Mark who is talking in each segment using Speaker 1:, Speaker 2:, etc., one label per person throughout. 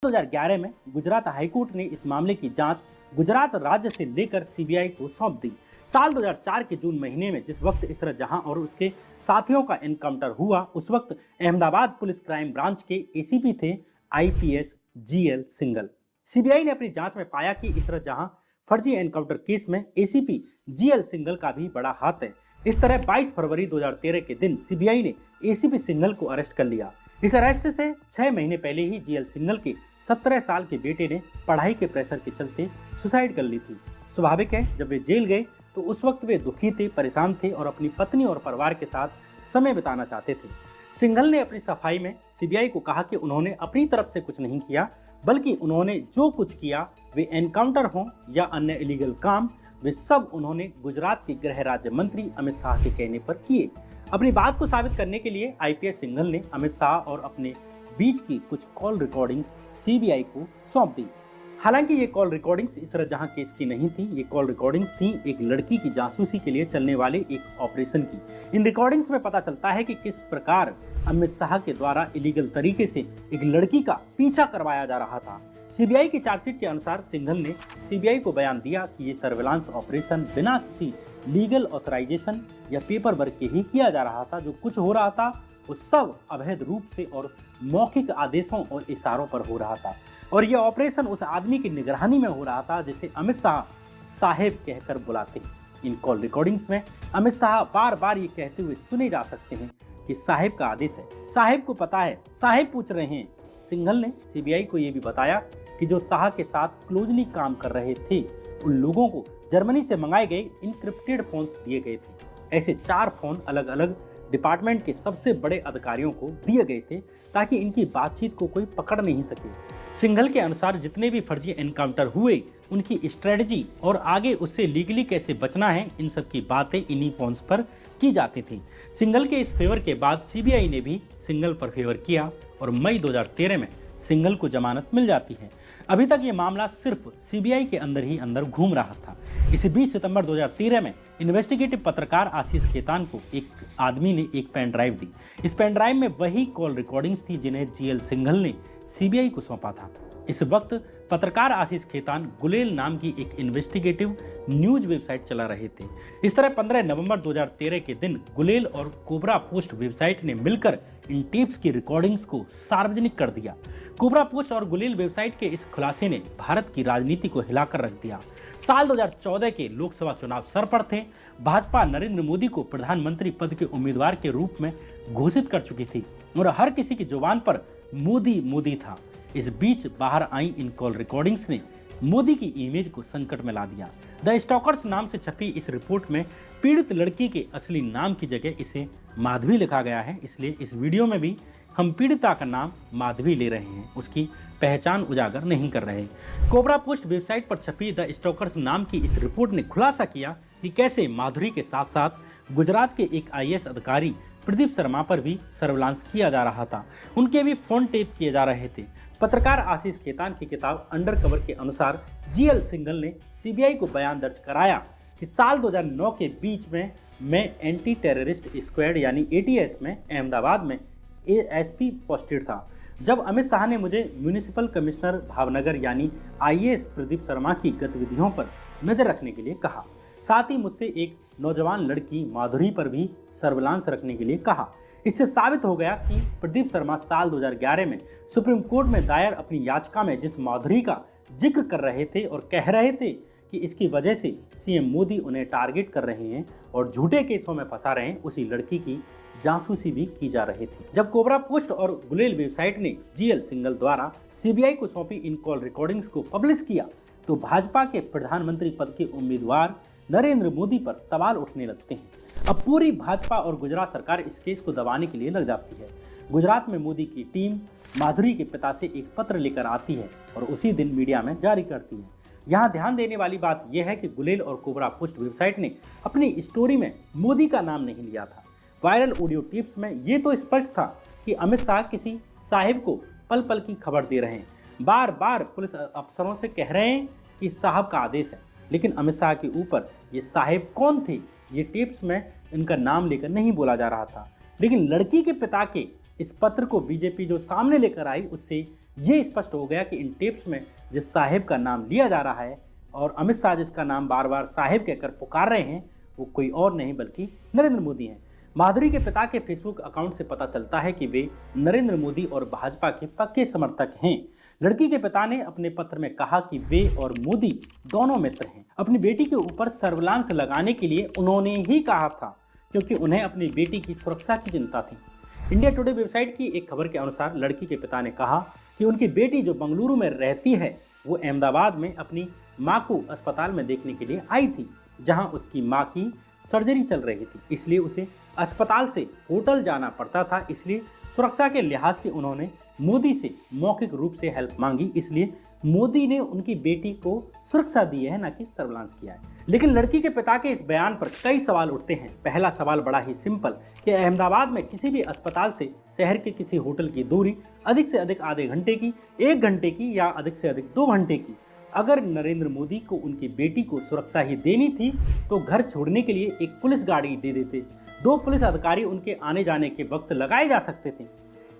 Speaker 1: 2011 में गुजरात हाईकोर्ट ने इस मामले की जांच गुजरात राज्य से लेकर सीबीआई को सौंप दी। साल 2004 के जून महीने में जिस वक्त इशरत जहां और उसके साथियों का एनकाउंटर हुआ, उस वक्त अहमदाबाद पुलिस क्राइम ब्रांच के एसीपी थे आईपीएस जीएल सिंघल। सीबीआई ने अपनी जांच में पाया कि इशरत जहां फर्जी एनकाउंटर केस में एसीपी जीएल सिंघल का भी बड़ा हाथ है। इस तरह 22 फरवरी 2013 के दिन सीबीआई ने एसीपी सिंघल को अरेस्ट कर लिया। इस अरेस्ट से 6 महीने पहले ही जीएल सिंघल के 17 साल के बेटे ने पढ़ाई के प्रेशर के चलते सुसाइड कर ली थी। स्वाभाविक है, जब वे जेल गए तो उस वक्त वे दुखी थे, परेशान थे और अपनी पत्नी और परिवार के साथ समय बिताना चाहते थे। सिंघल ने अपनी सफाई में सीबीआई को कहा कि उन्होंने अपनी तरफ से कुछ नहीं किया, बल्कि उन्होंने जो कुछ किया, वे एनकाउंटर हों या अन्य इलीगल काम, वे सब उन्होंने गुजरात के गृह राज्य मंत्री अमित शाह के कहने पर किए। अपनी बात को साबित करने के लिए आईपीएस सिंघल ने अमित शाह और अपने बीच की कुछ कॉल रिकॉर्डिंग्स सीबीआई को सौंप दी। हालांकि ये कॉल रिकॉर्डिंग्स इशरत जहां केस की नहीं थी, ये कॉल रिकॉर्डिंग्स थी एक लड़की की जासूसी के लिए चलने वाले एक ऑपरेशन की। इन रिकॉर्डिंग्स में पता चलता है कि किस प्रकार अमित शाह के द्वारा इलीगल तरीके से एक लड़की का पीछा करवाया जा रहा था। सीबीआई की चार्जशीट के अनुसार सिंघल ने सीबीआई को बयान दिया कि ये सर्विलांस ऑपरेशन बिना किसी लीगल ऑथराइजेशन या पेपर वर्क के ही किया जा रहा था। जो कुछ हो रहा था वो सब अवैध रूप से और मौखिक आदेशों और इशारों पर हो रहा था, और यह ऑपरेशन उस आदमी की निगरानी में हो रहा था जिसे अमित शाह साहेब कहकर बुलाते हैं। इन कॉल रिकॉर्डिंग्स में अमित शाह बार बार ये कहते हुए सुने जा सकते हैं कि साहेब का आदेश है, साहेब को पता है, साहेब पूछ रहे हैं। सिंघल ने सीबीआई को यह भी बताया कि जो शाह के साथ क्लोजली काम कर रहे थे, उन लोगों को जर्मनी से मंगाए गए इनक्रिप्टेड फोन्स दिए गए थे। ऐसे 4 फोन अलग अलग डिपार्टमेंट के सबसे बड़े अधिकारियों को दिए गए थे ताकि इनकी बातचीत को कोई पकड़ नहीं सके। सिंघल के अनुसार जितने भी फर्जी एनकाउंटर हुए, उनकी स्ट्रेटजी और आगे उससे लीगली कैसे बचना है, इन सब की बातें इन्हीं फोन्स पर की जाती थी। सिंघल के इस फेवर के बाद सीबीआई ने भी सिंघल पर फेवर किया और मई 2013 में सिंघल को जमानत मिल जाती है। अभी तक ये मामला सिर्फ सीबीआई के अंदर ही अंदर घूम रहा था। इसी 20 सितंबर 2013 में इन्वेस्टिगेटिव पत्रकार आशीष खेतान को एक आदमी ने एक पेन ड्राइव दी। इस पेन ड्राइव में वही कॉल रिकॉर्डिंग्स थी जिन्हें जीएल सिंघल ने सीबीआई को सौंपा था। इस वक्त पत्रकार आशीष खेतान गुलेल नाम की एक इन्वेस्टिगेटिव न्यूज वेबसाइट चला रहे थे। इस तरह 15 नवंबर 2013 के दिन गुलेल और कोबरा पोस्ट वेबसाइट ने मिलकर इन टेप्स की रिकॉर्डिंग्स को सार्वजनिक कर दिया। कोबरा पोस्ट और गुलेल वेबसाइट के इस खुलासे ने भारत की राजनीति को हिलाकर रख दिया। साल 2014 के लोकसभा चुनाव सर पर थे। भाजपा नरेंद्र मोदी को प्रधानमंत्री पद के उम्मीदवार के रूप में घोषित कर चुकी थी और हर किसी की जुबान पर मोदी मोदी था। इस बीच बाहर आई इन कॉल रिकॉर्डिंग्स ने मोदी की इमेज को संकट में ला दिया। द स्टॉकर्स नाम से छपी इस रिपोर्ट में पीड़ित लड़की के असली नाम की जगह इसे माधवी लिखा गया है, इसलिए इस वीडियो में भी हम पीड़िता का नाम माधवी ले रहे हैं, उसकी पहचान उजागर नहीं कर रहे। कोबरा पोस्ट वेबसाइट पर छपी द स्टॉकर्स नाम की इस रिपोर्ट ने खुलासा किया कि कैसे माधुरी के साथ साथ गुजरात के एक आईएएस अधिकारी प्रदीप शर्मा पर भी सर्विलांस किया जा रहा था। उनके भी फोन टेप किए जा रहे थे। पत्रकार आशीष खेतान की किताब अंडरकवर के अनुसार जीएल सिंघल ने सीबीआई को बयान दर्ज कराया कि साल 2009 के बीच में मैं एंटी टेररिस्ट स्क्वाड यानी एटीएस में अहमदाबाद में एएसपी पोस्टेड था। जब अमित शाह ने मुझे म्यूनिसिपल कमिश्नर भावनगर यानी आईएएस प्रदीप शर्मा की गतिविधियों पर नजर रखने के लिए कहा, साथ ही मुझसे एक नौजवान लड़की माधुरी पर भी सर्विलांस रखने के लिए कहा। इससे साबित हो गया कि प्रदीप शर्मा साल 2011 में सुप्रीम कोर्ट में दायर अपनी याचिका में जिस माधुरी का जिक्र कर रहे थे और कह रहे थे कि इसकी वजह से सीएम मोदी उन्हें टारगेट कर रहे हैं और झूठे केसों में फंसा रहे हैं, उसी लड़की की जासूसी भी की जा रही थी। जब कोबरा पोस्ट और गुलेल वेबसाइट ने जीएल सिंघल द्वारा सीबीआई को सौंपी इन कॉल रिकॉर्डिंग्स को पब्लिश किया तो भाजपा के प्रधानमंत्री पद के उम्मीदवार नरेंद्र मोदी पर सवाल उठने लगते हैं। अब पूरी भाजपा और गुजरात सरकार इस केस को दबाने के लिए लग जाती है। गुजरात में मोदी की टीम माधुरी के पिता से एक पत्र लेकर आती है और उसी दिन मीडिया में जारी करती है। यहाँ ध्यान देने वाली बात यह है कि गुलेल और कोबरा पोस्ट वेबसाइट ने अपनी स्टोरी में मोदी का नाम नहीं लिया था। वायरल ऑडियो टिप्स में ये तो स्पष्ट था कि अमित शाह किसी साहिब को पल पल की खबर दे रहे हैं, बार बार पुलिस अफसरों से कह रहे हैं कि साहब का आदेश है, लेकिन अमित शाह के ऊपर ये साहिब कौन थे, ये टिप्स में इनका नाम लेकर नहीं बोला जा रहा था। लेकिन लड़की के पिता के इस पत्र को बीजेपी जो सामने लेकर आई, उससे ये स्पष्ट हो गया कि इन टेप्स में जिस साहिब का नाम लिया जा रहा है और अमित शाह जिसका नाम बार बार साहिब कहकर पुकार रहे हैं, वो कोई और नहीं बल्कि नरेंद्र मोदी हैं। माधुरी के पिता के फेसबुक अकाउंट से पता चलता है कि वे नरेंद्र मोदी और भाजपा के पक्के समर्थक हैं। लड़की के पिता ने अपने पत्र में कहा कि वे और मोदी दोनों मित्र हैं। अपनी बेटी के ऊपर सर्विलांस लगाने के लिए उन्होंने ही कहा था, क्योंकि उन्हें अपनी बेटी की सुरक्षा की चिंता थी। इंडिया टुडे वेबसाइट की एक खबर के अनुसार लड़की के पिता ने कहा कि उनकी बेटी जो बंगलुरु में रहती है, वो अहमदाबाद में अपनी मां को अस्पताल में देखने के लिए आई थी, जहां उसकी मां की सर्जरी चल रही थी। इसलिए उसे अस्पताल से होटल जाना पड़ता था। इसलिए सुरक्षा के लिहाज से उन्होंने मोदी से मौखिक रूप से हेल्प मांगी। इसलिए मोदी ने उनकी बेटी को सुरक्षा दी है, न कि सर्विलांस किया है। लेकिन लड़की के पिता के इस बयान पर कई सवाल उठते हैं। पहला सवाल बड़ा ही सिंपल कि अहमदाबाद में किसी भी अस्पताल से शहर के किसी होटल की दूरी अधिक से अधिक आधे घंटे की, 1 घंटे की या अधिक से अधिक 2 घंटे की। अगर नरेंद्र मोदी को उनकी बेटी को सुरक्षा ही देनी थी तो घर छोड़ने के लिए एक पुलिस गाड़ी दे देते, 2 पुलिस अधिकारी उनके आने जाने के वक्त लगाए जा सकते थे।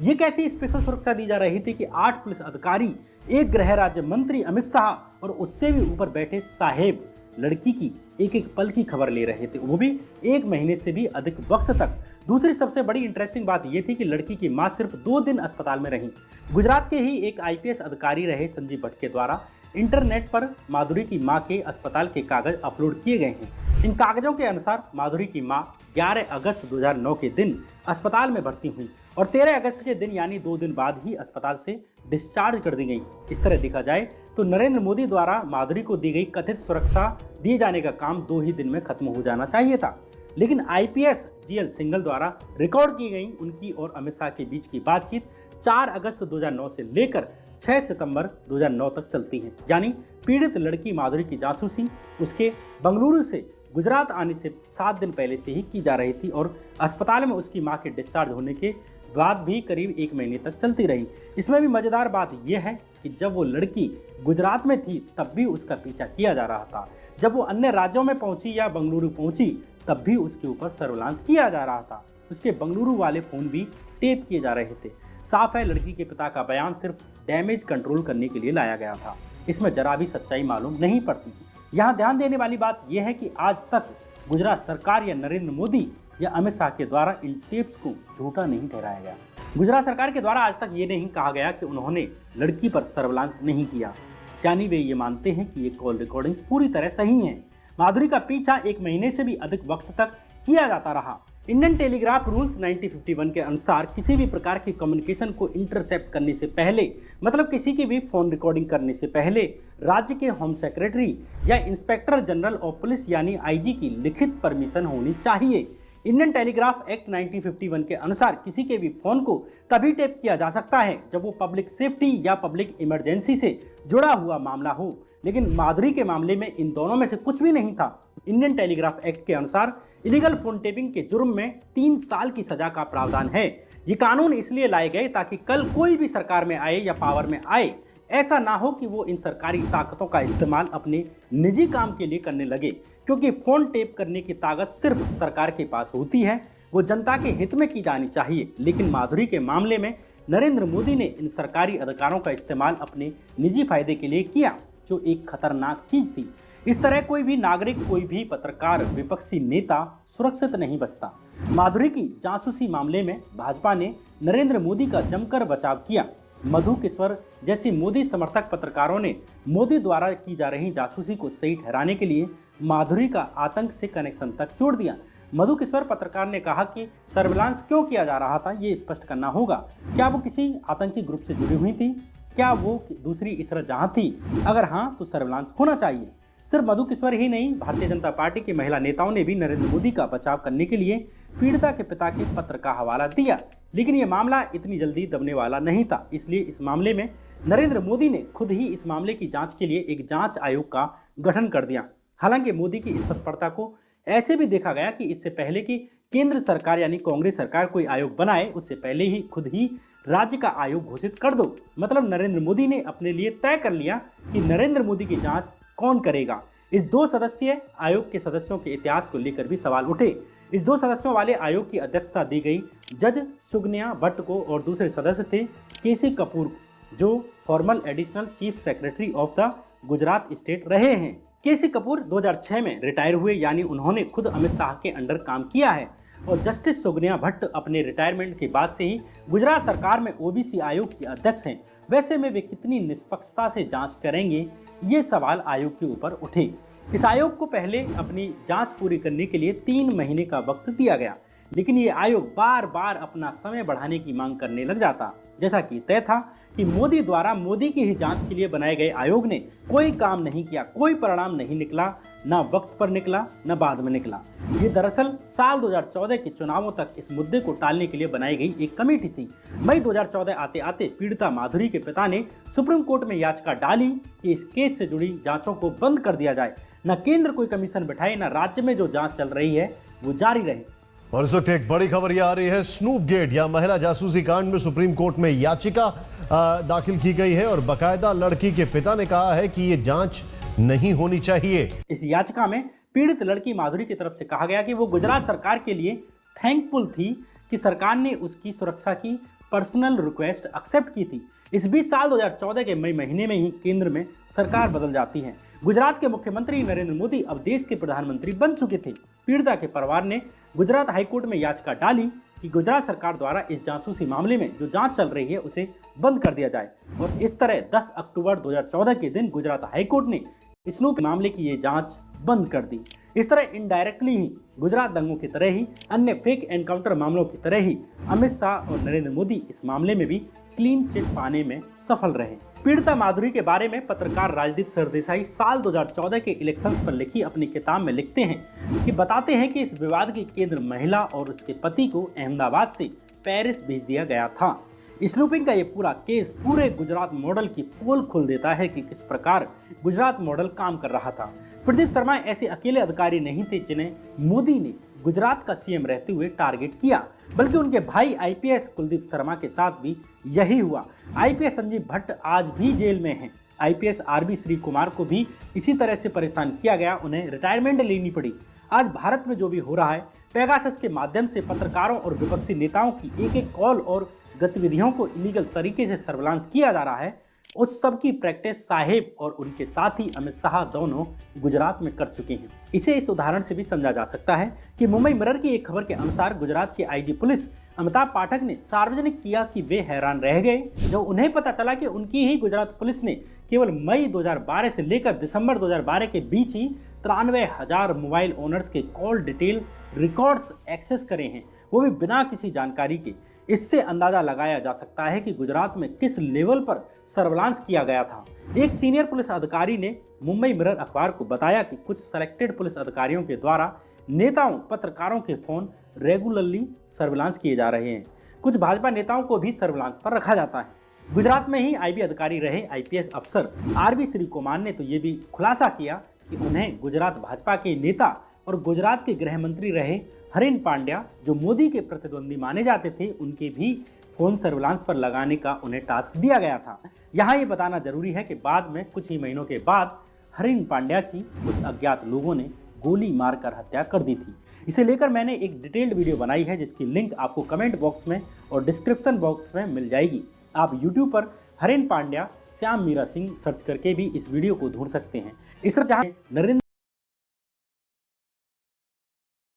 Speaker 1: ये कैसी स्पेशल सुरक्षा दी जा रही थी कि 8 पुलिस अधिकारी, एक गृह राज्य मंत्री अमित शाह और उससे भी ऊपर बैठे साहेब लड़की की एक एक पल की खबर ले रहे थे, वो भी 1 महीने से भी अधिक वक्त तक। दूसरी सबसे बड़ी इंटरेस्टिंग बात यह थी कि लड़की की मां सिर्फ 2 दिन अस्पताल में रही। गुजरात के ही एक आईपीएस अधिकारी रहे संजीव भट्ट के द्वारा इंटरनेट पर माधुरी की मां के अस्पताल के कागज अपलोड किए गए हैं। इन कागजों के अनुसार माधुरी की मां 11 अगस्त 2009 के दिन अस्पताल में भर्ती हुई और 13 अगस्त के दिन यानी 2 दिन बाद ही अस्पताल से डिस्चार्ज कर दी गई। इस तरह देखा जाए तो नरेंद्र मोदी द्वारा माधुरी को दी गई कथित सुरक्षा दिए जाने का काम 2 ही दिन में खत्म हो जाना चाहिए था। लेकिन आईपीएस जीएल सिंघल द्वारा रिकॉर्ड की गई उनकी और अमित शाह के बीच की बातचीत 4 अगस्त 2009 से लेकर 6 सितंबर 2009 तक चलती है। यानी पीड़ित लड़की माधुरी की जासूसी उसके बंगलुरु से गुजरात आने से 7 दिन पहले से ही की जा रही थी और अस्पताल में उसकी मां के डिस्चार्ज होने के बाद भी करीब 1 महीने तक चलती रही। इसमें भी मजेदार बात यह है कि जब वो लड़की गुजरात में थी तब भी उसका पीछा किया जा रहा था। जब वो अन्य राज्यों में पहुंची या बंगलुरु पहुंची तब भी उसके ऊपर सर्विलांस किया जा रहा था। उसके बंगलुरु वाले फोन भी टेप किए जा रहे थे। साफ है लड़की के पिता का बयान सिर्फ डैमेज कंट्रोल करने के लिए लाया गया था। इसमें जरा भी सच्चाई मालूम नहीं पड़ती। यहाँ ध्यान देने वाली बात यह है कि आज तक गुजरात सरकार या नरेंद्र मोदी या अमित शाह के द्वारा इन टेप्स को झूठा नहीं ठहराया गया। गुजरात सरकार के द्वारा आज तक ये नहीं कहा गया कि उन्होंने लड़की पर सर्विलांस नहीं किया, यानी वे ये मानते हैं कि ये कॉल रिकॉर्डिंग्स पूरी तरह सही हैं। माधुरी का पीछा 1 महीने से भी अधिक वक्त तक किया जाता रहा। इंडियन टेलीग्राफ रूल्स 1951 के अनुसार किसी भी प्रकार की कम्युनिकेशन को इंटरसेप्ट करने से पहले, मतलब किसी की भी फोन रिकॉर्डिंग करने से पहले, राज्य के होम सेक्रेटरी या इंस्पेक्टर जनरल ऑफ पुलिस यानी आईजी की लिखित परमिशन होनी चाहिए। इंडियन टेलीग्राफ एक्ट 1951 के अनुसार किसी के भी फोन को तभी टेप किया जा सकता है जब वो पब्लिक सेफ्टी या पब्लिक इमरजेंसी से जुड़ा हुआ मामला हो। लेकिन माधुरी के मामले में इन दोनों में से कुछ भी नहीं था। इंडियन टेलीग्राफ एक्ट के अनुसार इलीगल फोन टेपिंग के जुर्म में 3 साल की सजा का प्रावधान है। ये कानून इसलिए लाए गए ताकि कल कोई भी सरकार में आए या पावर में आए, ऐसा ना हो कि वो इन सरकारी ताकतों का इस्तेमाल अपने निजी काम के लिए करने लगे, क्योंकि फोन टेप करने की ताकत सिर्फ सरकार के पास होती है, वो जनता के हित में की जानी चाहिए। लेकिन माधुरी के मामले में नरेंद्र मोदी ने इन सरकारी अधिकारों का इस्तेमाल अपने निजी फायदे के लिए किया, जो एक खतरनाक चीज थी। इस तरह कोई भी नागरिक, कोई भी पत्रकार, विपक्षी नेता सुरक्षित नहीं बचता। माधुरी की जासूसी मामले में भाजपा ने नरेंद्र मोदी का जमकर बचाव किया। मधु किश्वर जैसी मोदी समर्थक पत्रकारों ने मोदी द्वारा की जा रही जासूसी को सही ठहराने के लिए माधुरी का आतंक से कनेक्शन तक जोड़ दिया। मधु किश्वर पत्रकार ने कहा कि सर्विलांस क्यों किया जा रहा था ये स्पष्ट करना होगा। क्या वो किसी आतंकी ग्रुप से जुड़ी हुई थी? क्या वो दूसरी इसरा जहां थी? अगर हाँ तो सर्विलांस होना चाहिए। सिर्फ मधु किश्वर ही नहीं, भारतीय जनता पार्टी की महिला नेताओं ने भी नरेंद्र मोदी का बचाव करने के लिए पीड़िता के पिता के पत्र का हवाला दिया। लेकिन यह मामला इतनी जल्दी दबने वाला नहीं था। इसलिए इस मामले में नरेंद्र मोदी ने खुद ही इस मामले की जांच के लिए एक जांच आयोग का गठन कर दिया। हालांकि मोदी की इस तत्परता को ऐसे भी देखा गया कि इससे पहले कि केंद्र सरकार यानी कांग्रेस सरकार कोई आयोग बनाए, उससे पहले ही खुद ही राज्य का आयोग घोषित कर दो। मतलब नरेंद्र मोदी ने अपने लिए तय कर लिया कि नरेंद्र मोदी की जांच कौन करेगा। इस 2 सदस्यीय आयोग के सदस्यों के इतिहास को लेकर भी सवाल उठे। इस 2 सदस्यों वाले आयोग की अध्यक्षता दी गई जज सुगन्या भट्ट को और दूसरे सदस्य थे केसी कपूर जो formal additional chief secretary of the Gujarat state रहे हैं। केसी कपूर 2006 में रिटायर हुए, यानी उन्होंने खुद अमित शाह के अंडर काम किया है। और जस्टिस सुगन्या भट्ट अपने रिटायरमेंट के बाद से ही गुजरात सरकार में ओबीसी आयोग की अध्यक्ष हैं। वैसे में वे कितनी निष्पक्षता से जांच करेंगे, ये सवाल आयोग के ऊपर उठे। इस आयोग को पहले अपनी जांच पूरी करने के लिए 3 महीने का वक्त दिया गया, लेकिन ये आयोग बार बार अपना समय बढ़ाने की मांग करने लग जाता। जैसा कि तय था कि मोदी द्वारा मोदी की ही जांच के लिए बनाए गए आयोग ने कोई काम नहीं किया, कोई परिणाम नहीं निकला, ना वक्त पर निकला, ना बाद में निकला। ये दरअसल साल 2014 के चुनावों तक इस मुद्दे को टालने के लिए बनाई गई एक कमेटी थी। मई 2014 आते आते पीड़िता माधुरी के पिता ने सुप्रीम कोर्ट में याचिका डाली कि इस केस से जुड़ी जांचों को बंद कर दिया जाए, न केंद्र कोई कमीशन बैठाए, न राज्य में जो जांच चल रही है वो जारी रहे।
Speaker 2: और इस वक्त एक बड़ी खबर यह आ रही है, स्नूप गेट या महिला जासूसी कांड में सुप्रीम कोर्ट में याचिका दाखिल की गई है और बकायदा लड़की के पिता ने कहा है कि यह जांच नहीं होनी चाहिए।
Speaker 1: इस याचिका में पीड़ित लड़की माधुरी की तरफ से कहा गया कि वो गुजरात सरकार के लिए थैंकफुल थी कि सरकार ने उसकी सुरक्षा की पर्सनल रिक्वेस्ट एक्सेप्ट की थी। इस बीच साल 2014 के मई महीने में ही केंद्र में सरकार बदल जाती है। गुजरात के मुख्यमंत्री नरेंद्र मोदी अब देश के प्रधानमंत्री बन चुके थे। पीड़िता के परिवार ने गुजरात हाईकोर्ट में याचिका डाली कि गुजरात सरकार द्वारा इस जासूसी मामले में जो जांच चल रही है उसे बंद कर दिया जाए। और इस तरह 10 अक्टूबर 2014 के दिन गुजरात हाईकोर्ट ने स्नूप मामले की ये जांच बंद कर दी। इस तरह इनडायरेक्टली ही गुजरात दंगों की तरह ही अन्य फेक एनकाउंटर मामलों की तरह ही अमित शाह और नरेंद्र मोदी इस मामले में भी क्लीन चिट पाने में सफल रहे। पीड़िता माधुरी के बारे में पत्रकार राजदीप सरदेसाई साल 2014 के इलेक्शंस पर लिखी अपनी किताब में लिखते हैं कि बताते हैं कि इस विवाद के केंद्र महिला और उसके पति को अहमदाबाद से पेरिस भेज दिया गया था। स्नूपिंग का ये पूरा केस पूरे गुजरात मॉडल की पोल खोल देता है कि किस प्रकार गुजरात मॉडल काम कर रहा था। प्रदीप शर्मा ऐसे अकेले अधिकारी नहीं थे जिन्हें मोदी ने गुजरात का सीएम रहते हुए टारगेट किया, बल्कि उनके भाई आईपीएस कुलदीप शर्मा के साथ भी यही हुआ। आईपीएस संजीव भट्ट आज भी जेल में हैं। आईपीएस आरबी श्री कुमार को भी इसी तरह से परेशान किया गया, उन्हें रिटायरमेंट लेनी पड़ी। आज भारत में जो भी हो रहा है, पेगासस के माध्यम से पत्रकारों और विपक्षी नेताओं की एक एक कॉल और गतिविधियों को इलीगल तरीके से सर्विलांस किया जा रहा है, उस सब की प्रैक्टिस साहेब और उनके साथी अमित शाह दोनों गुजरात में कर चुके हैं। इसे इस उदाहरण से भी समझा जा सकता है कि मुंबई मिरर की एक खबर के अनुसार गुजरात के आईजी पुलिस अमिताभ पाठक ने सार्वजनिक किया कि वे हैरान रह गए जब उन्हें पता चला कि उनकी ही गुजरात पुलिस ने केवल मई 2012 से लेकर दिसंबर 2012 के बीच ही 93,000 मोबाइल ओनर्स के कॉल डिटेल रिकॉर्ड्स एक्सेस करे हैं, वो भी बिना किसी जानकारी के। इससे अंदाजा लगाया जा सकता है कि गुजरात में किस लेवल पर सर्विलांस किया गया था। एक सीनियर पुलिस अधिकारी ने मुंबई मिरर अखबार को बताया कि कुछ सेलेक्टेड पुलिस अधिकारियों के द्वारा नेताओं पत्रकारों के फोन रेगुलरली सर्विलांस किए जा रहे हैं। कुछ भाजपा नेताओं को भी सर्विलांस पर रखा जाता है। गुजरात में ही आईबी अधिकारी रहे आईपीएस अफसर आरबी श्री कुमार ने तो ये भी खुलासा किया कि उन्हें गुजरात भाजपा के नेता और गुजरात के गृह मंत्री रहे हरीन पांड्या, जो मोदी के प्रतिद्वंदी माने जाते थे, उनके भी फोन सर्विलांस पर लगाने का उन्हें टास्क दिया गया था। यहाँ ये बताना जरूरी है कि बाद में कुछ ही महीनों के बाद हरीन पांड्या की कुछ अज्ञात लोगों ने गोली मारकर हत्या कर दी थी। इसे लेकर मैंने एक डिटेल्ड वीडियो बनाई है जिसकी लिंक आपको कमेंट बॉक्स में और डिस्क्रिप्शन बॉक्स में मिल जाएगी। आप यूट्यूब पर हरीन पांड्या श्याम मीरा सिंह सर्च करके भी इस वीडियो को ढूंढ सकते हैं। इस तरह जहाँ नरेंद्र